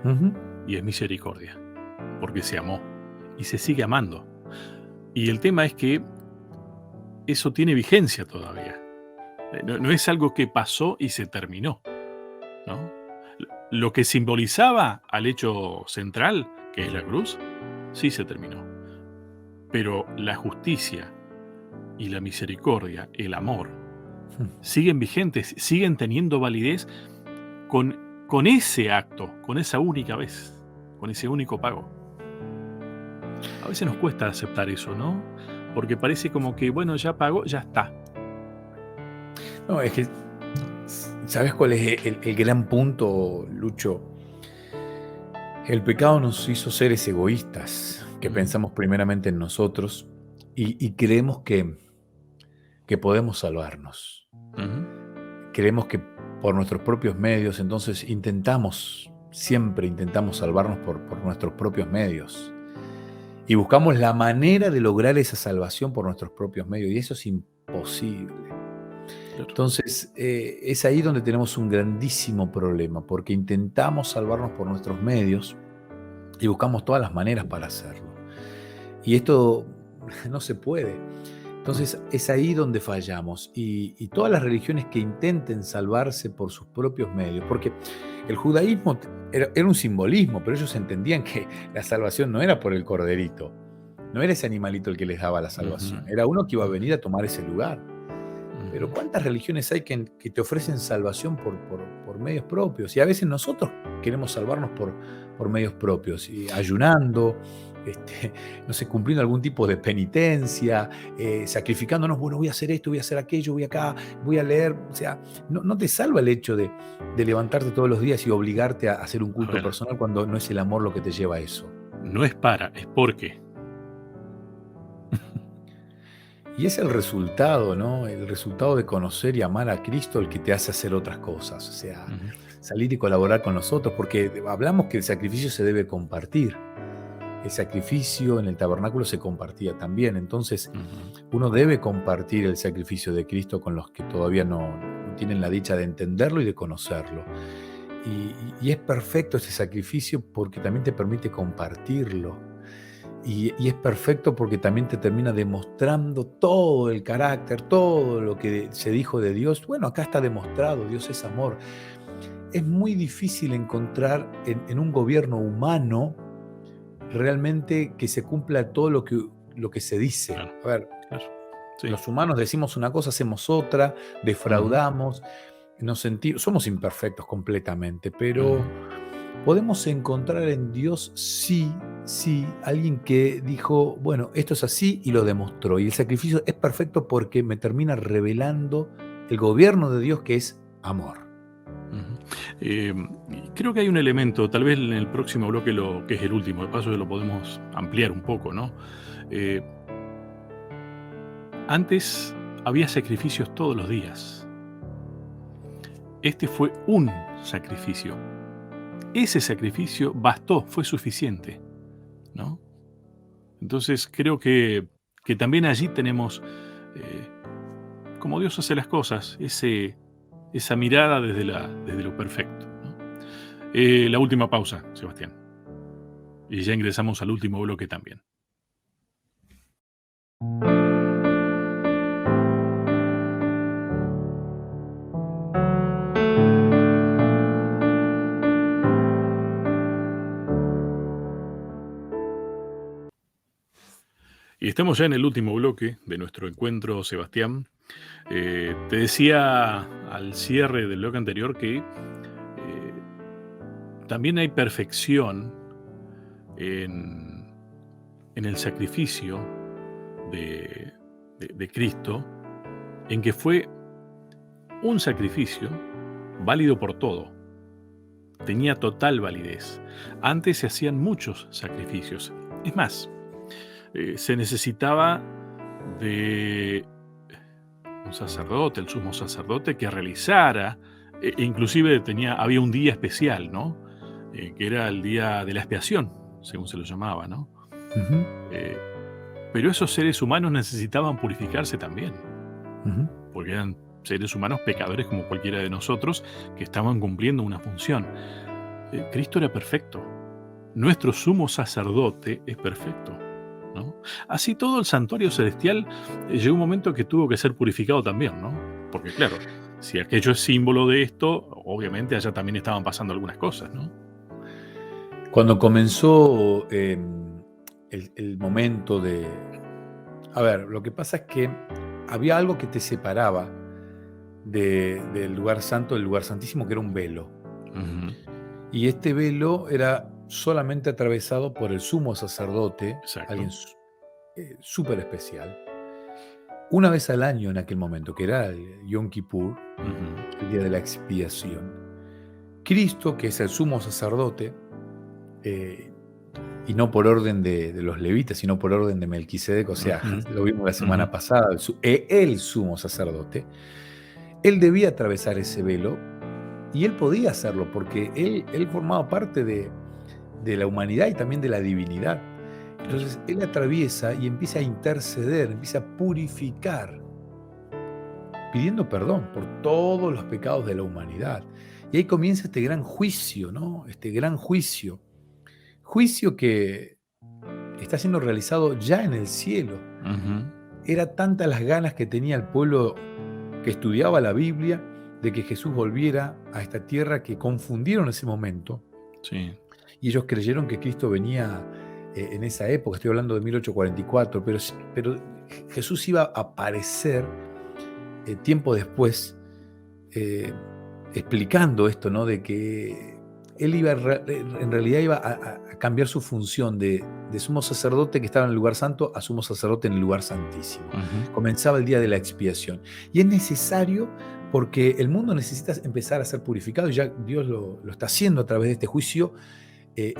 Ujú. y es misericordia, porque se amó y se sigue amando. Y el tema es que eso tiene vigencia todavía. No es algo que pasó y se terminó, ¿no? Lo que simbolizaba al hecho central, que es la cruz, sí se terminó. Pero la justicia y la misericordia, el amor, siguen vigentes, siguen teniendo validez con ese acto, con esa única vez, con ese único pago. A veces nos cuesta aceptar eso, ¿no? Porque parece como que, bueno, ya pagó, ya está. No, es que, ¿sabes cuál es el gran punto, Lucho? El pecado nos hizo seres egoístas, que Ujú. pensamos primeramente en nosotros y creemos que podemos salvarnos. Ujú. Creemos que por nuestros propios medios, entonces siempre intentamos salvarnos por nuestros propios medios. Y buscamos la manera de lograr esa salvación por nuestros propios medios, y eso es imposible. Claro. Entonces, es ahí donde tenemos un grandísimo problema, porque intentamos salvarnos por nuestros medios y buscamos todas las maneras para hacerlo. Y esto no se puede. Entonces es ahí donde fallamos. Y todas las religiones que intenten salvarse por sus propios medios, porque el judaísmo era un simbolismo, pero ellos entendían que la salvación no era por el corderito, no era ese animalito el que les daba la Ujú. salvación, era uno que iba a Ujú. venir a tomar ese lugar. Pero Ujú. ¿cuántas religiones hay que te ofrecen salvación por medios propios? Y a veces nosotros queremos salvarnos por medios propios, y ayunando, no sé, cumpliendo algún tipo de penitencia, sacrificándonos, bueno, voy a hacer esto, voy a hacer aquello, voy acá, voy a leer. O sea, no te salva el hecho de levantarte todos los días y obligarte a hacer un A culto ver, personal cuando no es el amor lo que te lleva a eso. no es para, es porque. Y es el resultado, ¿no? El resultado de conocer y amar a Cristo el que te hace hacer otras cosas. O sea, Ujú. salir y colaborar con nosotros, porque hablamos que el sacrificio se debe compartir. El sacrificio en el tabernáculo se compartía también. Entonces, Ujú. uno debe compartir el sacrificio de Cristo con los que todavía no tienen la dicha de entenderlo y de conocerlo. Y es perfecto ese sacrificio porque también te permite compartirlo. Y es perfecto porque también te termina demostrando todo el carácter, todo lo que se dijo de Dios. Bueno, acá está demostrado, Dios es amor. Es muy difícil encontrar en un gobierno humano realmente que se cumpla todo lo que se dice. Claro, A ver, claro. Sí. los humanos decimos una cosa, hacemos otra, Ujú. defraudamos, somos imperfectos completamente, pero Ujú. podemos encontrar en Dios, sí, Sí, alguien que dijo, bueno, esto es así y lo demostró. Y el sacrificio es perfecto porque me termina revelando el gobierno de Dios que es amor. Ujú. Y creo que hay un elemento, tal vez en el próximo bloque, que es el último, de paso que lo podemos ampliar un poco, ¿no? Eh, Antes había sacrificios todos los días. Este fue un sacrificio. Ese sacrificio bastó, fue suficiente, ¿no? Entonces creo que también allí tenemos, eh, como Dios hace las cosas, esa mirada desde lo perfecto, ¿no? La última pausa, Sebastián. Y ya ingresamos al último bloque también. Y estamos ya en el último bloque de nuestro encuentro, Sebastián. Te decía al cierre del bloque anterior que también hay perfección en, en el sacrificio de Cristo, en que fue un sacrificio válido por todo, tenía total validez. Antes se hacían muchos sacrificios. Es más, se necesitaba de un sacerdote, el sumo sacerdote, que realizara, inclusive había un día especial, ¿no? Que era el día de la expiación, según se lo llamaba, ¿no? Ujú, Eh, pero esos seres humanos necesitaban purificarse también, ujú. porque eran seres humanos pecadores como cualquiera de nosotros que estaban cumpliendo una función. Cristo era perfecto. Nuestro sumo sacerdote es perfecto, ¿no? Así todo el santuario celestial llegó un momento que tuvo que ser purificado también, ¿no? Porque claro, si aquello es símbolo de esto, obviamente allá también estaban pasando algunas cosas, ¿no? Cuando comenzó el momento de... A ver, lo que pasa es que había algo que te separaba del lugar santo, del lugar santísimo, que era un velo. Ujú, Y este velo era solamente atravesado por el sumo sacerdote, exacto. alguien súper especial, una vez al año en aquel momento, que era el Yom Kippur, Ujú, el día de la expiación. Cristo, que es el sumo sacerdote, eh, y no por orden de los levitas, sino por orden de Melquisedec, o sea, ujú, lo vimos la ujú, semana pasada, el sumo sacerdote, él debía atravesar ese velo y él podía hacerlo porque él formaba parte de la humanidad y también de la divinidad. claro. Entonces él atraviesa y empieza a interceder, empieza a purificar, pidiendo perdón por todos los pecados de la humanidad. Y ahí comienza este gran juicio, ¿no? Este gran juicio. Juicio que está siendo realizado ya en el cielo. Ujú, Era tantas las ganas que tenía el pueblo que estudiaba la Biblia de que Jesús volviera a esta tierra que confundieron ese momento sí. y ellos creyeron que Cristo venía en esa época, estoy hablando de 1844, pero Jesús iba a aparecer tiempo después eh, explicando esto, ¿no? De que él iba en realidad iba a cambiar su función de sumo sacerdote que estaba en el lugar santo a sumo sacerdote en el lugar santísimo. Ujú, Comenzaba el día de la expiación. Y es necesario porque el mundo necesita empezar a ser purificado y ya Dios lo está haciendo a través de este juicio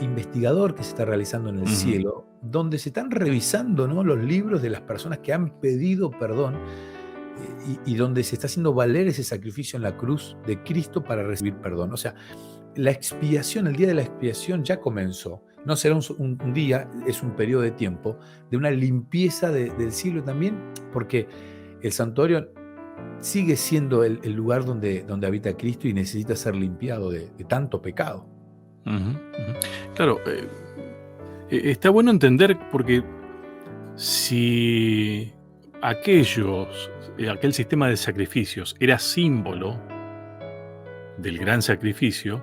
investigador que se está realizando en el ujú. cielo, donde se están revisando, ¿no?, los libros de las personas que han pedido perdón y donde se está haciendo valer ese sacrificio en la cruz de Cristo para recibir perdón. O sea, la expiación, el día de la expiación ya comenzó. No será un día, es un periodo de tiempo de una limpieza del cielo también, porque el santuario sigue siendo el lugar donde habita Cristo y necesita ser limpiado de tanto pecado. Ujú, ujú. Claro, está bueno entender porque si aquel sistema de sacrificios era símbolo del gran sacrificio,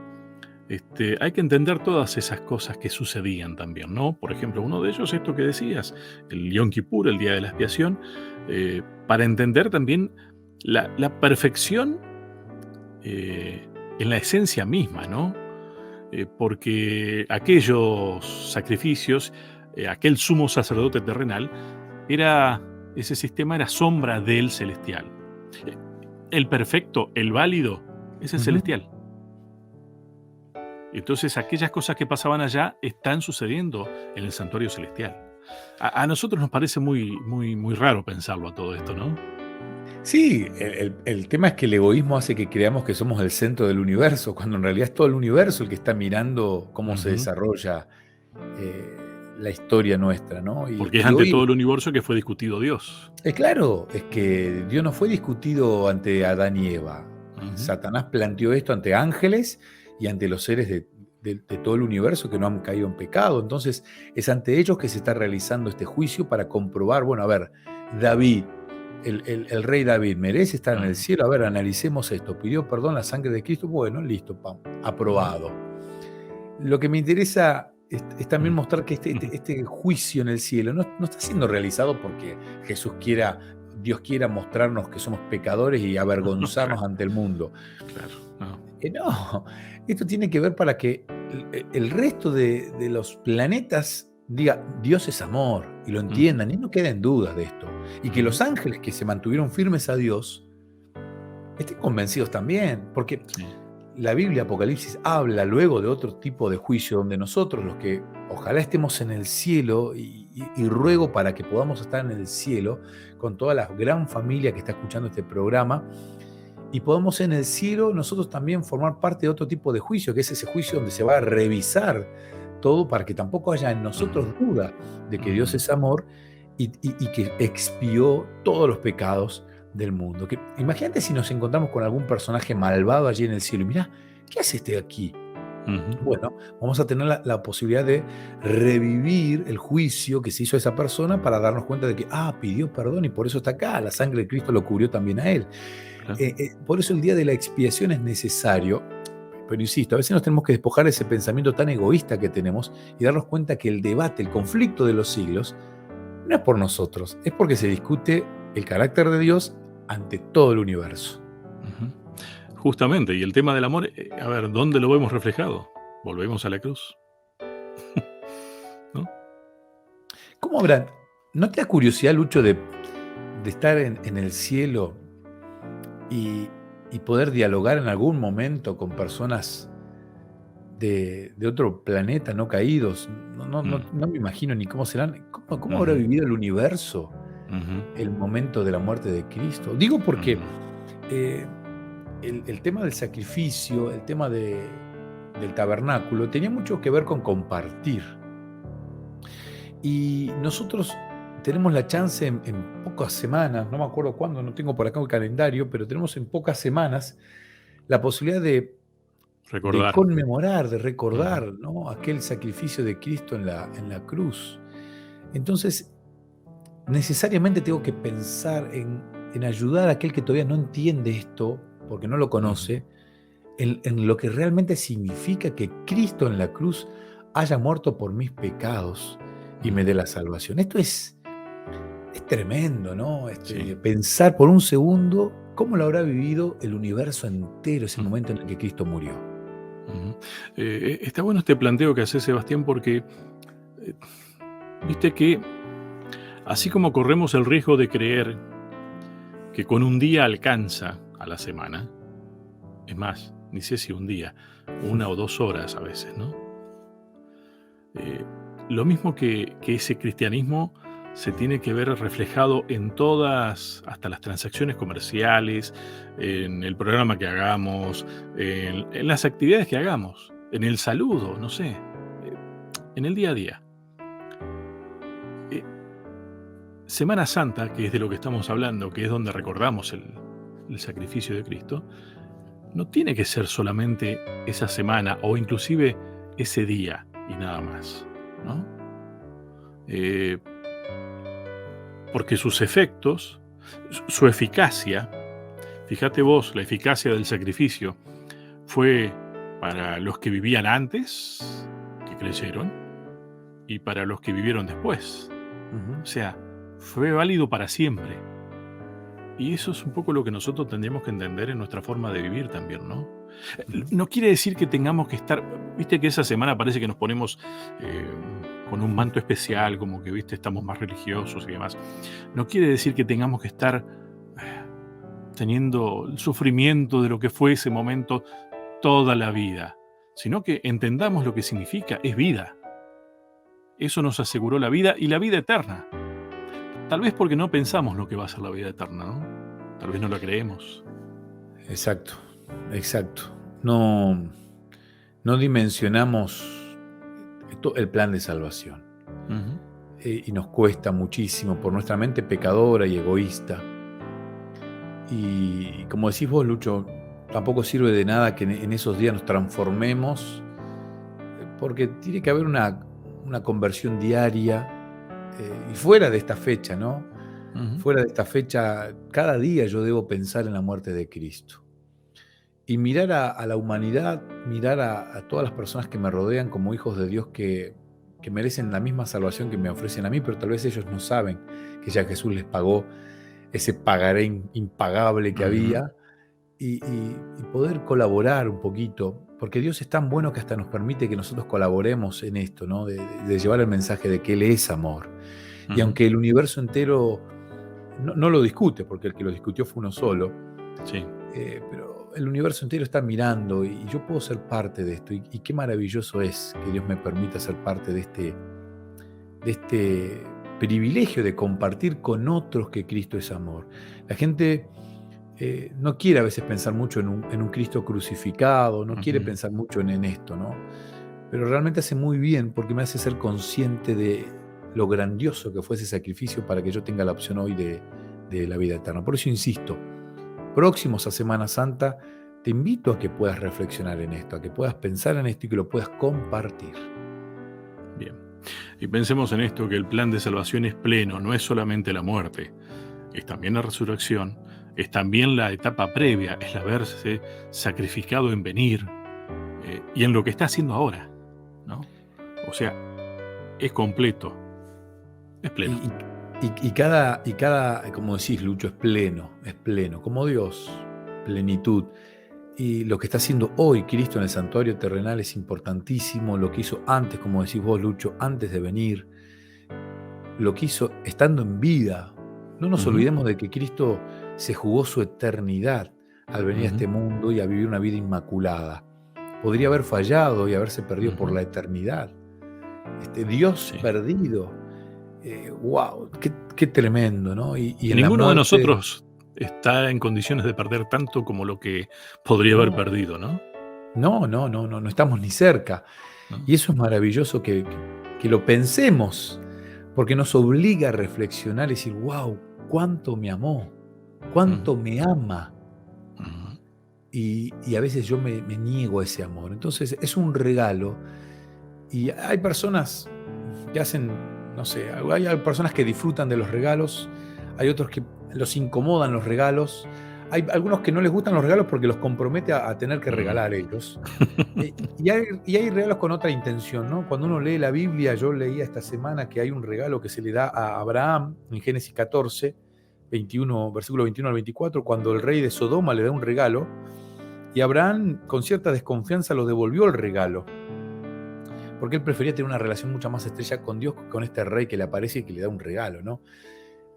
hay que entender todas esas cosas que sucedían también, ¿no? Por ejemplo, uno de ellos, esto que decías, el Yom Kippur, el día de la expiación, para entender también la perfección eh, en la esencia misma, ¿no? porque aquellos sacrificios, aquel sumo sacerdote terrenal, ese sistema era sombra del celestial. Eh, El perfecto, el válido, es el Ujú. celestial. Entonces, aquellas cosas que pasaban allá están sucediendo en el santuario celestial. A nosotros nos parece muy, muy, muy raro pensarlo a todo esto, ¿no? Sí, el tema es que el egoísmo hace que creamos que somos el centro del universo, cuando en realidad es todo el universo el que está mirando cómo se Ujú. desarrolla la historia nuestra, ¿no? Porque es Y ante hoy, todo el universo que fue discutido Dios. es claro, es que Dios no fue discutido ante Adán y Eva. Ujú. Satanás planteó esto ante ángeles y ante los seres de todo el universo que no han caído en pecado. Entonces, es ante ellos que se está realizando este juicio para comprobar, bueno, a ver, David, el rey David, ¿merece estar en el Ujú. cielo? A ver, analicemos esto. ¿Pidió perdón la sangre de Cristo? Bueno, listo, pam, Ujú. aprobado. Lo que me interesa es también Ujú. mostrar que Ujú. este juicio en el cielo no está siendo realizado porque Dios quiera mostrarnos que somos pecadores y Claro, avergonzarnos ante el mundo. claro. No. No, esto tiene que ver para que el resto de los planetas diga, Dios es amor, y lo Ujú. entiendan, y no queden dudas de esto. Y que Ujú. los ángeles que se mantuvieron firmes a Dios estén convencidos también, porque Sí. la Biblia, Apocalipsis, habla luego de otro tipo de juicio donde nosotros, los que ojalá estemos en el cielo, y ruego para que podamos estar en el cielo con toda la gran familia que está escuchando este programa, y podamos en el cielo nosotros también formar parte de otro tipo de juicio, que es ese juicio donde se va a revisar todo para que tampoco haya en Ujú. nosotros duda de que Dios Ujú. es amor y que expió todos los pecados del mundo. Imagínate si nos encontramos con algún personaje malvado allí en el cielo y mirá, ¿qué hace este aquí? Ujú. Bueno, vamos a tener la posibilidad de revivir el juicio que se hizo a esa persona para darnos cuenta de que, pidió perdón y por eso está acá, la sangre de Cristo lo cubrió también a él. Claro. Por eso el día de la expiación es necesario, pero insisto, a veces nos tenemos que despojar de ese pensamiento tan egoísta que tenemos y darnos cuenta que el debate, el conflicto de los siglos, no es por nosotros, es porque se discute el carácter de Dios ante todo el universo. Ujú. Justamente, y el tema del amor, a ver, ¿dónde lo vemos reflejado? Volvemos a la cruz, ¿no? ¿Cómo habrán? ¿No te da curiosidad, Lucho, de estar en el cielo y, y poder dialogar en algún momento con personas de otro planeta no caídos? Mm. No me imagino ni cómo serán. ¿Cómo habrá Ujú. vivido el universo Ujú. el momento de la muerte de Cristo? Digo porque Ujú. eh, el tema del sacrificio, el tema del tabernáculo, tenía mucho que ver con compartir. Y nosotros tenemos la chance en pocas semanas, no me acuerdo cuándo, no tengo por acá el calendario, pero tenemos en pocas semanas la posibilidad de Recordar. conmemorar, de Ujú. recordar, ¿no?, aquel sacrificio de Cristo en la cruz. Entonces, necesariamente tengo que pensar en ayudar a aquel que todavía no entiende esto, porque no lo Ujú. conoce, en lo que realmente significa que Cristo en la cruz haya muerto por mis pecados y me Ujú. dé la salvación. Esto es tremendo, ¿no? Sí. Pensar por un segundo cómo lo habrá vivido el universo entero ese Ujú. momento en el que Cristo murió. Ujú. Está bueno este planteo que hace Sebastián porque, eh, viste que así como corremos el riesgo de creer que con un día alcanza a la semana, es más, ni sé si un día, 1 o 2 horas a veces, ¿no? Eh, lo mismo que ese cristianismo se tiene que ver reflejado en todas, hasta las transacciones comerciales, en el programa que hagamos, en las actividades que hagamos, en el saludo, no sé, en el día a día. Eh, Semana Santa, que es de lo que estamos hablando, que es donde recordamos el sacrificio de Cristo, no tiene que ser solamente esa semana o inclusive ese día y nada más, ¿no? Eh, Porque sus efectos, su eficacia, fíjate vos, la eficacia del sacrificio fue para los que vivían antes, que creyeron, y para los que vivieron después. Ujú. O sea, fue válido para siempre. Y eso es un poco lo que nosotros tendríamos que entender en nuestra forma de vivir también, ¿no? Ujú. No quiere decir que tengamos que estar, viste que esa semana parece que nos ponemos eh, con un manto especial, como que, viste, estamos más religiosos y demás. No quiere decir que tengamos que estar eh, teniendo el sufrimiento de lo que fue ese momento toda la vida, sino que entendamos lo que significa, es vida. Eso nos aseguró la vida y la vida eterna. Tal vez porque no pensamos lo que va a ser la vida eterna, ¿no? Tal vez no la creemos. Exacto, exacto. No, no dimensionamos el plan de salvación. Ujú, Y nos cuesta muchísimo por nuestra mente pecadora y egoísta. Y como decís vos, Lucho, tampoco sirve de nada que en esos días nos transformemos, porque tiene que haber una conversión diaria y fuera de esta fecha, ¿no? ujú, Fuera de esta fecha, cada día yo debo pensar en la muerte de Cristo. Y mirar a la humanidad, mirar a todas las personas que me rodean como hijos de Dios que merecen la misma salvación que me ofrecen a mí, pero tal vez ellos no saben que ya Jesús les pagó ese pagaré impagable que ujú. había y poder colaborar un poquito, porque Dios es tan bueno que hasta nos permite que nosotros colaboremos en esto, ¿no? De llevar el mensaje de que Él es amor. Y Ujú, aunque el universo entero no lo discute, porque el que lo discutió fue uno solo, sí, pero el universo entero está mirando y yo puedo ser parte de esto. Y qué maravilloso es que Dios me permita ser parte de este privilegio de compartir con otros que Cristo es amor. La gente no quiere a veces pensar mucho en un Cristo crucificado, no quiere ujú, pensar mucho en esto, ¿no? Pero realmente hace muy bien porque me hace ser consciente de lo grandioso que fue ese sacrificio para que yo tenga la opción hoy de la vida eterna. Por eso insisto, próximos a Semana Santa, te invito a que puedas reflexionar en esto, a que puedas pensar en esto y que lo puedas compartir. bien. Y pensemos en esto, que el plan de salvación es pleno, no es solamente la muerte, es también la resurrección, es también la etapa previa, es el haberse sacrificado en venir y en lo que está haciendo ahora, ¿no? O sea, es completo, es Y, pleno. y- y cada, como decís, Lucho, es pleno, como Dios, plenitud. Y lo que está haciendo hoy Cristo en el santuario terrenal es importantísimo, lo que hizo antes, como decís vos, Lucho, antes de venir, lo que hizo estando en vida. No nos Ujú, olvidemos de que Cristo se jugó su eternidad al venir a ujú, este mundo y a vivir una vida inmaculada. Podría haber fallado y haberse perdido por ujú, la eternidad. Dios sí. perdido. Wow, qué tremendo, ¿no? Y Y en la ninguno de muerte, nosotros está en condiciones de perder tanto como lo que podría haber no, perdido, ¿no? no, no, no, no, no estamos ni cerca. ¿No? Y eso es maravilloso que lo pensemos, porque nos obliga a reflexionar y decir, wow, cuánto me amó, Ujú, cuánto me ama. ujú, Y a veces yo me niego a ese amor. Entonces es un regalo. Y hay personas que hacen, no sé, hay personas que disfrutan de los regalos, hay otros que los incomodan los regalos, hay algunos que no les gustan los regalos porque los compromete a tener que ujú. regalar ellos. Y hay regalos con otra intención, ¿no? Cuando uno lee la Biblia, yo leía esta semana que hay un regalo que se le da a Abraham en Génesis 14, 21, versículo 21 al 24, cuando el rey de Sodoma le da un regalo, y Abraham con cierta desconfianza lo devolvió el regalo porque él prefería tener una relación mucho más estrecha con Dios que con este rey que le aparece y que le da un regalo, ¿no?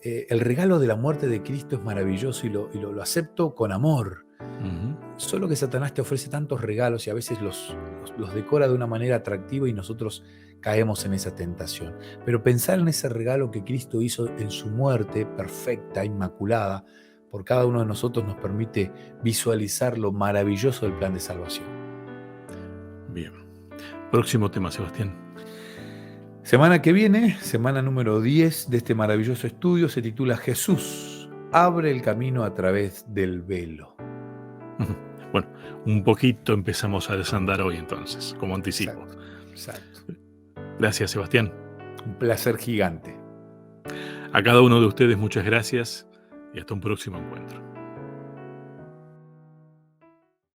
El regalo de la muerte de Cristo es maravilloso y lo acepto con amor. Ujú. Solo que Satanás te ofrece tantos regalos y a veces los decora de una manera atractiva y nosotros caemos en esa tentación. Pero pensar en ese regalo que Cristo hizo en su muerte perfecta, inmaculada, por cada uno de nosotros nos permite visualizar lo maravilloso del plan de salvación. Bien. Próximo tema, Sebastián. Semana que viene, semana número 10 de este maravilloso estudio, se titula Jesús abre el camino a través del velo. Ujú. Bueno, un poquito empezamos a desandar hoy entonces, como anticipo. Exacto, exacto. Gracias, Sebastián. Un placer gigante. A cada uno de ustedes muchas gracias y hasta un próximo encuentro.